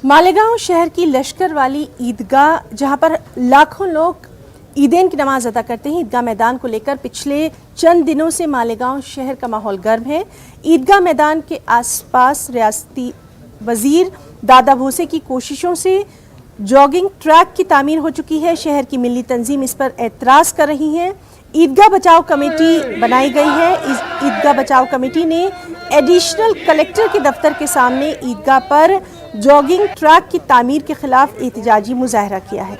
मालेगांव शहर की लश्कर वाली ईदगाह, जहां पर लाखों लोग ईदेन की नमाज अदा करते हैं, ईदगाह मैदान को लेकर पिछले चंद दिनों से मालेगांव शहर का माहौल गर्म है। ईदगाह मैदान के आसपास रियासती वजीर दादा भोसे की कोशिशों से जॉगिंग ट्रैक की तामीर हो चुकी है। शहर की मिली तंजीम इस पर एतराज़ कर रही है। ईदगाह बचाओ कमेटी बनाई गई है। इस ईदगाह बचाओ कमेटी ने एडिशनल कलेक्टर के दफ्तर के सामने ईदगाह पर जॉगिंग ट्रैक की तामीर के खिलाफ एहतजाजी मुजाहरा किया है।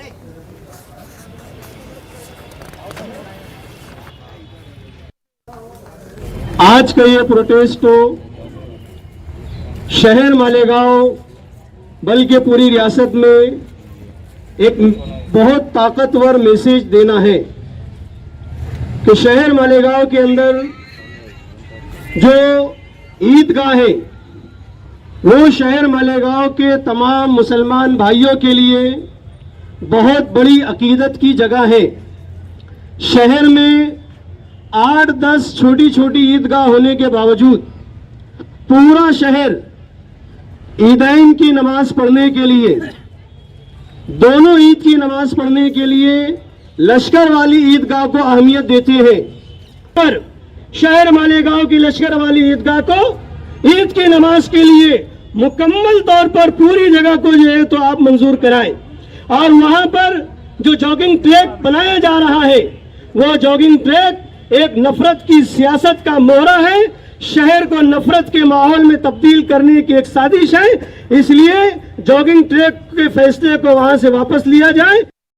आज का ये प्रोटेस्ट तो शहर मालेगांव बल्कि पूरी रियासत में एक बहुत ताकतवर मैसेज देना है कि शहर मालेगांव के अंदर जो ईदगाह है वो शहर मालेगांव के तमाम मुसलमान भाइयों के लिए बहुत बड़ी अकीदत की जगह है। शहर में 8-10 छोटी छोटी ईदगाह होने के बावजूद पूरा शहर ईदैन की नमाज पढ़ने के लिए, दोनों ईद की नमाज पढ़ने के लिए लश्कर वाली ईदगाह को अहमियत देते हैं। पर शहर मालेगांव की लश्कर वाली ईदगाह को ईद की नमाज के लिए मुकम्मल तौर पर पूरी जगह को जो है तो आप मंजूर कराएं। और वहां पर जो जॉगिंग ट्रैक बनाया जा रहा है वो जॉगिंग ट्रैक एक नफरत की सियासत का मोहरा है। शहर को नफरत के माहौल में तब्दील करने की एक साजिश है। इसलिए जॉगिंग ट्रैक के फैसले को वहां से वापस लिया जाए।